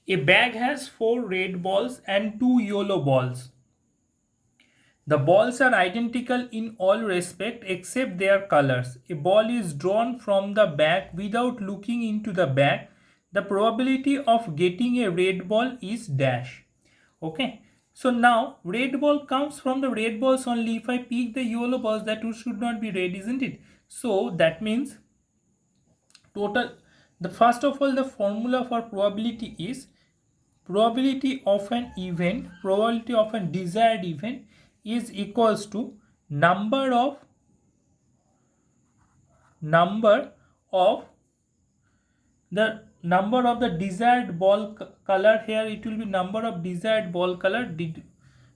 A bag has 4 red balls and 2 yellow balls. The balls are identical in all respect except their colors. A ball is drawn from the bag without looking into the bag. The probability of getting a red ball is dash. Okay. So now red ball comes from the red balls only. If I pick the yellow balls, that should not be red, isn't it? So that means total, the first of all, the formula for probability is probability of an event, probability of a desired event is equals to number of the number of the desired ball color. Here it will be number of desired ball color,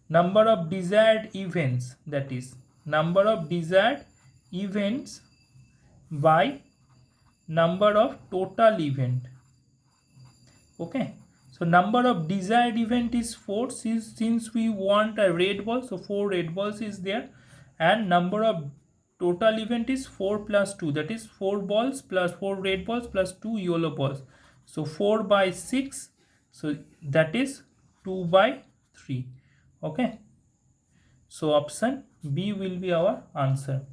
number of desired events, that is number of desired events by number of total event. Okay, so number of desired event is 4, since we want a red ball, so 4 red balls is there, and number of total event is 4 plus 2, that is 4 balls plus 4 red balls plus 2 yellow balls, so 4 by 6, so that is 2 by 3. Okay, so option B will be our answer.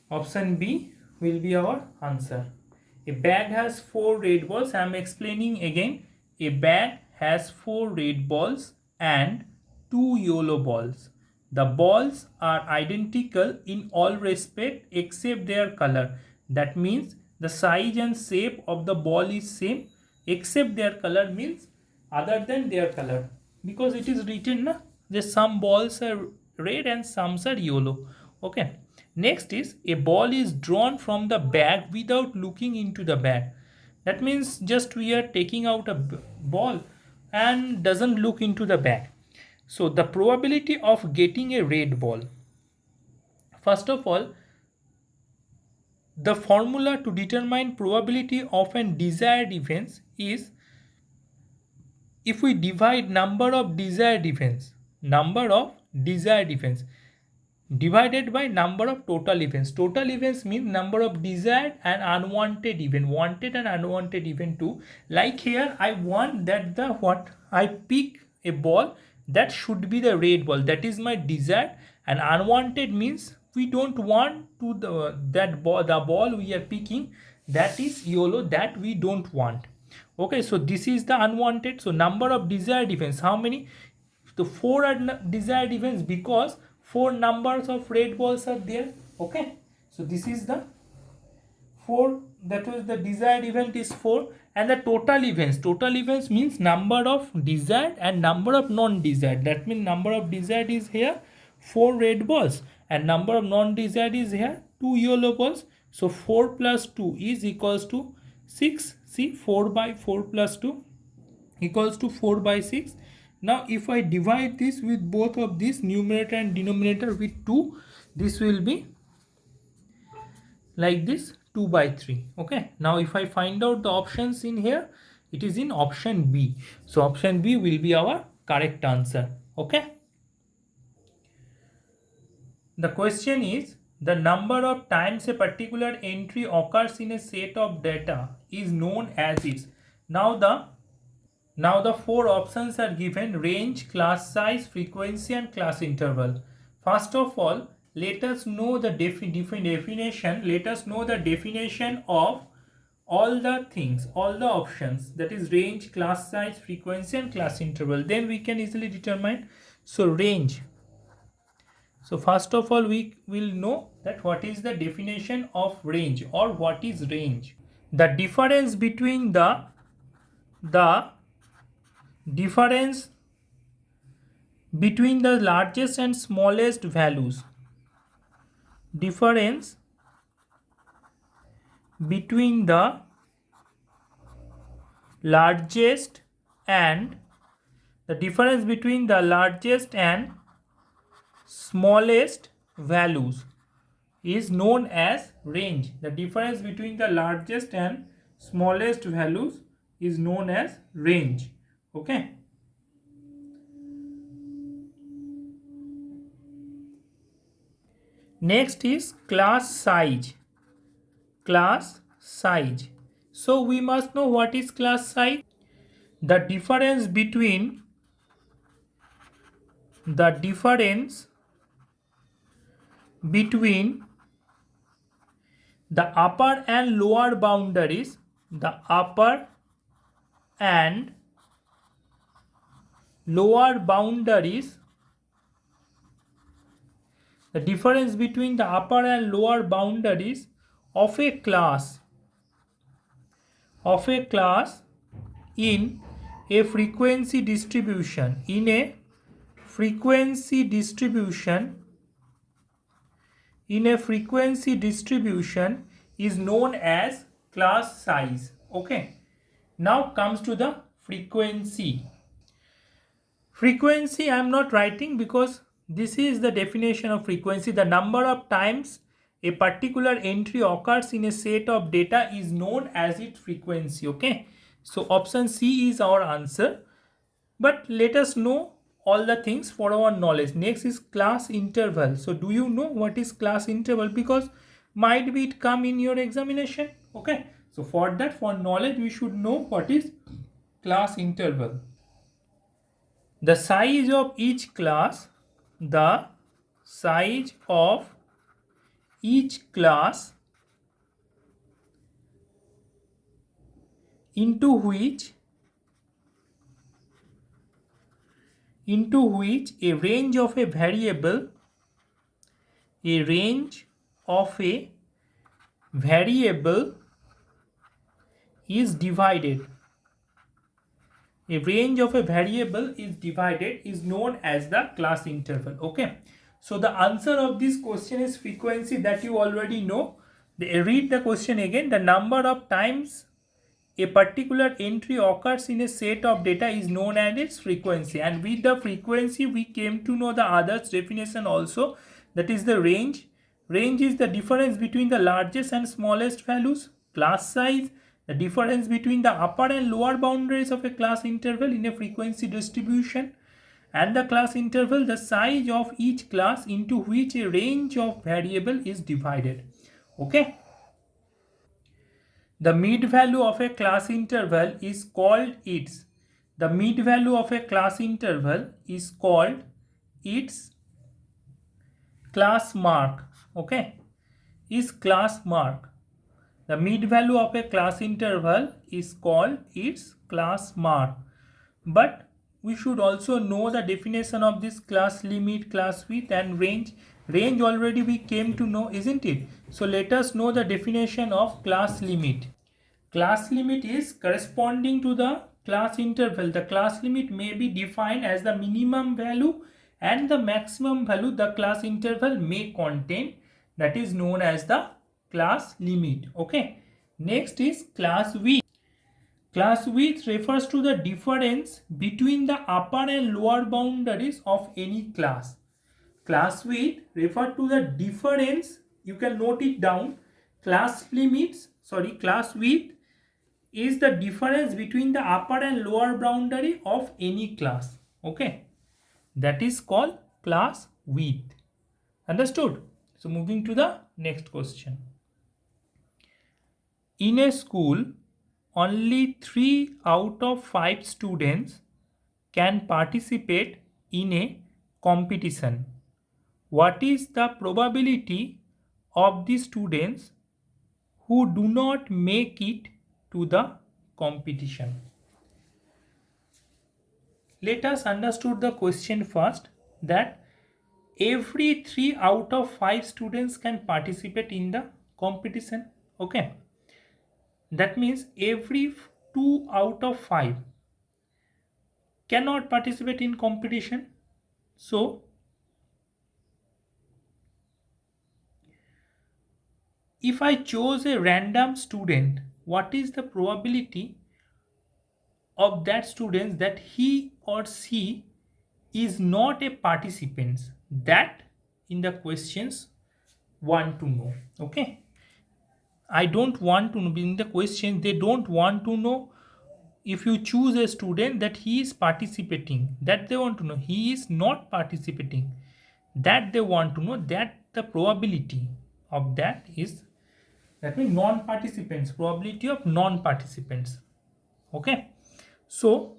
Option B will be our answer. A bag has 4 red balls. I am explaining again. A bag has 4 red balls and 2 yellow balls. The balls are identical in all respect except their color. That means the size and shape of the ball is same except their color, means other than their color, because it is written na, that some balls are red and some are yellow. Okay. Next is a ball is drawn from the bag without looking into the bag. That means just we are taking out a ball and doesn't look into the bag. So the probability of getting a red ball. First of all, the formula to determine probability of an desired events is, if we divide number of desired events divided by number of total events. Total events means number of desired and unwanted event, wanted and unwanted event too. Like here I want that the what I pick a ball that should be the red ball, that is my desired, and unwanted means we don't want to the ball we are picking, that is yellow, that we don't want. Okay, so this is the unwanted. So number of desired events, how many? The 4 are desired events because 4 numbers of red balls are there. Okay, so this is the 4, that was the desired event is 4, and the total events means number of desired and number of non-desired. That means number of desired is here 4 red balls and number of non-desired is here 2 yellow balls. So 4 plus 2 is equals to 6. See, 4 by 4 plus 2 equals to 4 by 6. Now if I divide this with both of these, numerator and denominator, with 2, this will be like this, 2 by 3. Okay, now if I find out the options in here, it is in option B. So option B will be our correct answer. Okay, the question is, the number of times a particular entry occurs in a set of data is known as is. Now the 4 options are given: range, class size, frequency and class interval. First of all, let us know the definition. Let us know the definition of all the things, all the options, that is range, class size, frequency and class interval. Then we can easily determine. So range. So first of all, we will know that what is the definition of range, or what is range. The difference between the difference between the largest and smallest values. Difference between the largest and smallest values is known as range. The difference between the largest and smallest values is known as range. Okay. Next is class size. Class size. So we must know what is class size. the difference between the upper and lower boundaries, the upper and lower boundaries, the difference between the upper and lower boundaries of a class in a frequency distribution, is known as class size. Okay, now comes to the frequency. I am not writing because this is the definition of frequency. The number of times a particular entry occurs in a set of data is known as its frequency. Okay, so option C is our answer. But let us know all the things for our knowledge. Next is class interval. So do you know what is class interval? Because might be it come in your examination. Okay, so for that, for knowledge, we should know what is class interval. The size of each class, the size of each class into which a range of a variable is divided. A range of a variable is divided is known as the class interval. Okay, so the answer of this question is frequency, that you already know. Read the question again. The number of times a particular entry occurs in a set of data is known as its frequency, and with the frequency we came to know the others definition also, that is the range. Range is the difference between the largest and smallest values. Class size, the difference between the upper and lower boundaries of a class interval in a frequency distribution. And the class interval, the size of each class into which a range of variable is divided. Okay, the mid value of a class interval is called its class mark. Okay, is class mark. The mid value of a class interval is called its class mark. But we should also know the definition of this class limit, class width, and range. Range already we came to know, isn't it? So let us know the definition of class limit. Class limit is corresponding to the class interval. The class limit may be defined as the minimum value and the maximum value the class interval may contain. That is known as the class limit. Okay, next is class width. Class width refers to the difference between the upper and lower boundaries of any class. Class width refer to the difference, you can note it down. Class width is the difference between the upper and lower boundary of any class. Okay, that is called class width. Understood? So moving to the next question. In a school, only 3 out of 5 students can participate in a competition. What is the probability of the students who do not make it to the competition? Let us understand the question first, that every 3 out of 5 students can participate in the competition. Okay, that means every 2 out of 5 cannot participate in competition. So if I chose a random student, what is the probability of that student that he or she is not a participant? That in the questions want to know. Okay, I don't want to know, in the question they don't want to know if you choose a student that he is participating, that they want to know. He is not participating, that they want to know, that the probability of that is, that means non-participants, probability of non-participants. Okay, So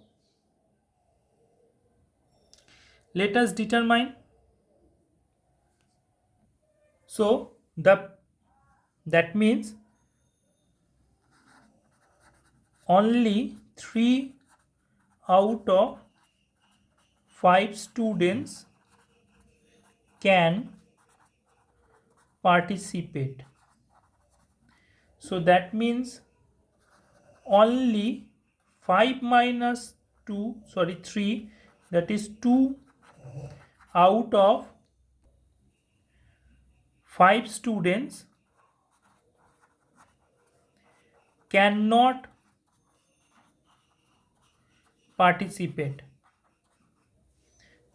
let us determine. So that means only 3 out of 5 students can participate. So that means only 5 minus 2, sorry 3, that is 2 out of 5 students cannot participate.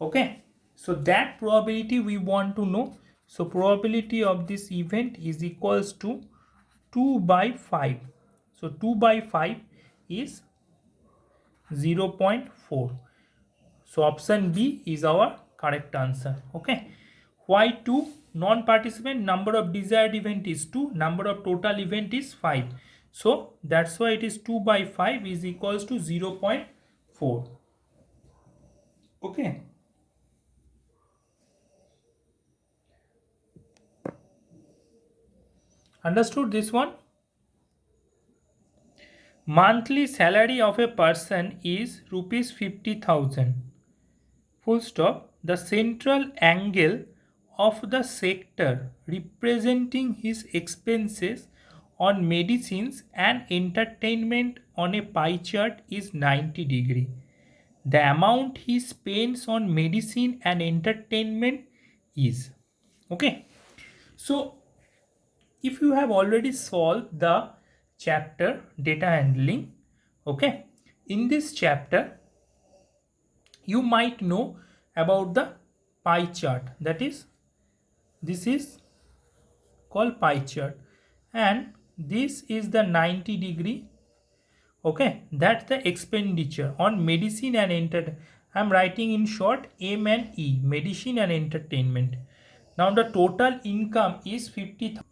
Okay, so that probability we want to know. So probability of this event is equals to 2 by 5. So 2 by 5 is 0.4. So option B is our correct answer. Okay, why 2? Non-participant, number of desired event is 2, number of total event is 5. So that's why it is 2 by 5 is equals to 0.4. Okay. Understood this one? Monthly salary of a person is rupees 50,000. Full stop. The central angle of the sector representing his expenses on medicines and entertainment on a pie chart is 90 degree. The amount he spends on medicine and entertainment is. Okay. So if you have already solved the chapter data handling, okay, in this chapter you might know about the pie chart, that is, this is called pie chart, and this is the 90 degree. Okay, that's the expenditure on medicine and entertainment. I'm writing in short M and E, medicine and entertainment. Now the total income is 50,000.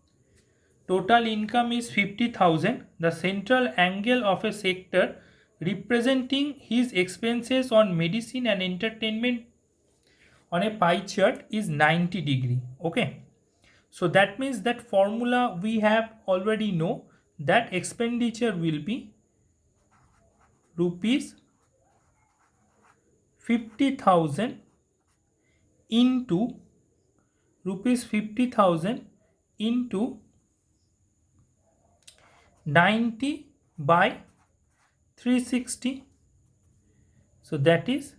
Total income is 50,000. The central angle of a sector representing his expenses on medicine and entertainment on a pie chart is 90 degree. Okay. So that means that formula we have already know, that expenditure will be rupees 50,000 into rupees 50,000 into 90 by 360. So that is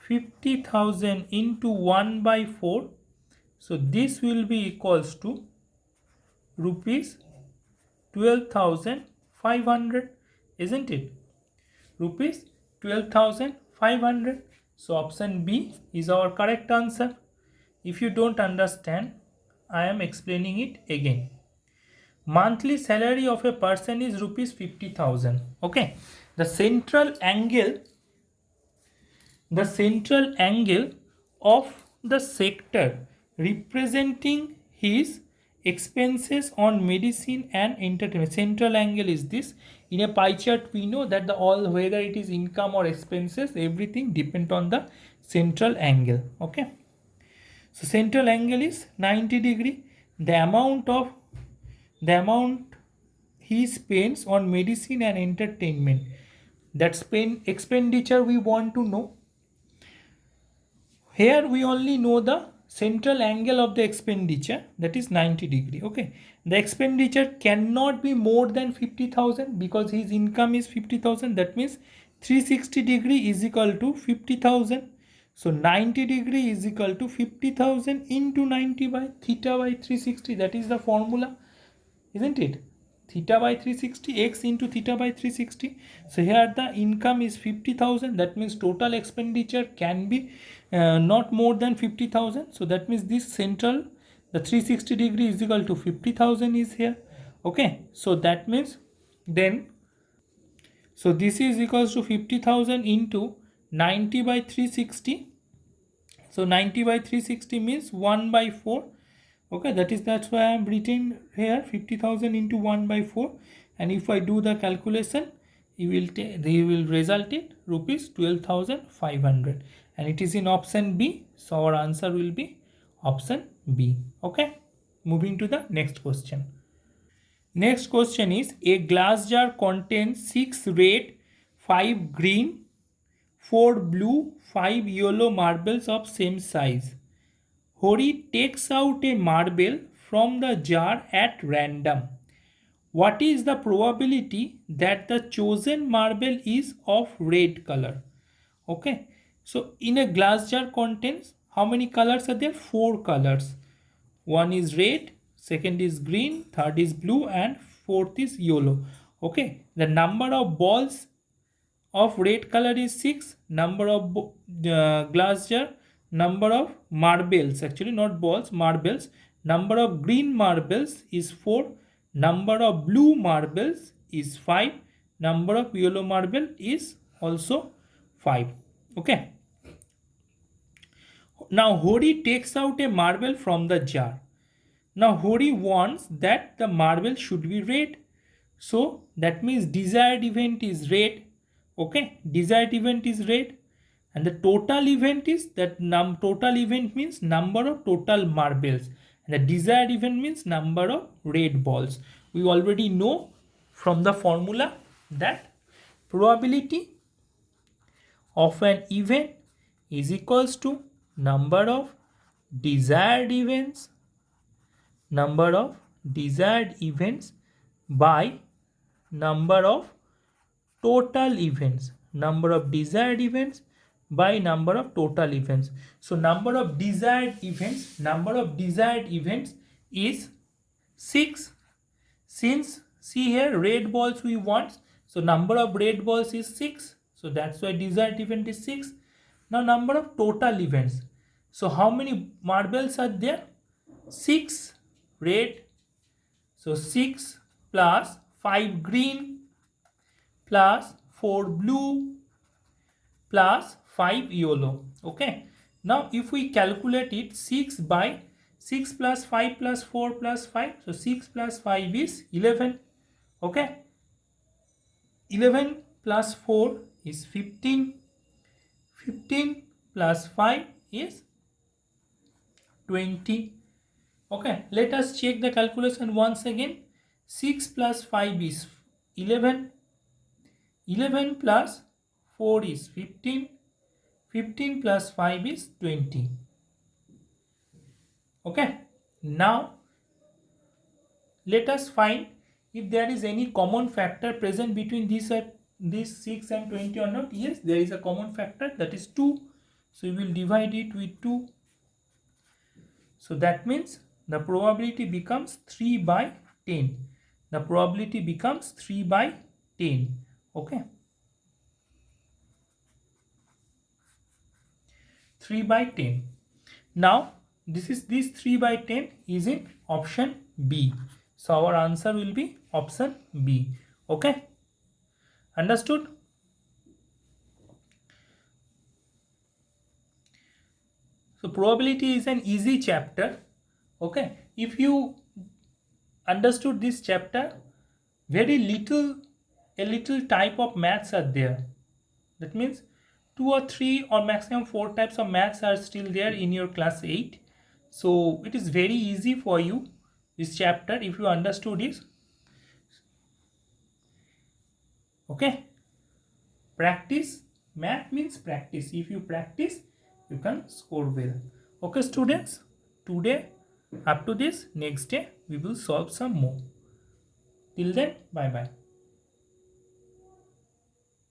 50,000 into 1 by 4. So this will be equals to rupees 12,500, isn't it? Rupees 12,500. So option B is our correct answer. If you don't understand, I am explaining it again. Monthly salary of a person is rupees 50,000. Okay, the central angle of the sector representing his expenses on medicine and entertainment, central angle is this. In a pie chart we know that the all, whether it is income or expenses, everything depend on the central angle. Okay, so central angle is 90 degree. The amount he spends on medicine and entertainment, that expenditure we want to know. Here we only know the central angle of the expenditure, that is 90 degree. Okay, the expenditure cannot be more than 50,000 because his income is 50,000. That means 360 degree is equal to 50,000. So 90 degree is equal to 50,000 into 90 by theta by 360. That is the formula, isn't it? Theta by 360, x into theta by 360. So here the income is 50,000. That means total expenditure can be not more than 50,000. So that means this central, the 360 degree is equal to 50,000 is here. Okay, so that means then, so this is equals to 50,000 into 90 by 360. So 90 by 360 means 1 by 4. Okay, that's why I am written here 50,000 into 1 by 4. And if I do the calculation, they will result in rupees 12,500, and it is in option B. So our answer will be option B. Okay, moving to the next question. Next question is, a glass jar contains 6 red, 5 green, 4 blue, 5 yellow marbles of same size. Hori takes out a marble from the jar at random. What is the probability that the chosen marble is of red color? Okay, so in a glass jar contains how many colors are there? 4 colors. One is red, second is green, third is blue, and fourth is yellow. Okay, the number of balls of red color is 6, number of glass jar, number of marbles, actually not balls, marbles, number of green marbles is 4, number of blue marbles is 5, number of yellow marble is also 5. Okay, now Hori takes out a marble from the jar. Now Hori wants that the marble should be red, so that means desired event is red. Okay, desired event is red, and the total event is that total event means number of total marbles, and the desired event means number of red balls. We already know from the formula that probability of an event is equals to number of desired events by number of total events, number of desired events by number of total events. So number of desired events is 6. Since see here red balls we want, so number of red balls is 6, so that's why desired event is 6. Now number of total events, so how many marbles are there? 6 red, so 6 plus 5 green plus 4 blue plus 5 yellow. Okay, now if we calculate it, 6 by 6 plus 5 plus 4 plus 5, so 6 plus 5 is 11. Okay, 11 plus 4 is 15, 15 plus 5 is 20. Okay, let us check the calculation once again. 6 plus 5 is 11, 11 plus 4 is 15, 15 plus 5 is 20. Okay, now let us find if there is any common factor present between this 6 and 20 or not. Yes, there is a common factor, that is 2. So we will divide it with 2. So that means the probability becomes 3 by 10. The probability becomes 3 by 10. Okay, 3 by 10. Now this 3 by 10 is in option B. So our answer will be option B. Okay, understood? So probability is an easy chapter. Okay, if you understood this chapter, a little type of maths are there. That means 2 or 3 or maximum 4 types of maths are still there in your class 8. So it is very easy for you, this chapter, if you understood it. Okay, practice. Math means practice. If you practice, you can score well. Okay students, today up to this, next day we will solve some more. Till then, bye bye.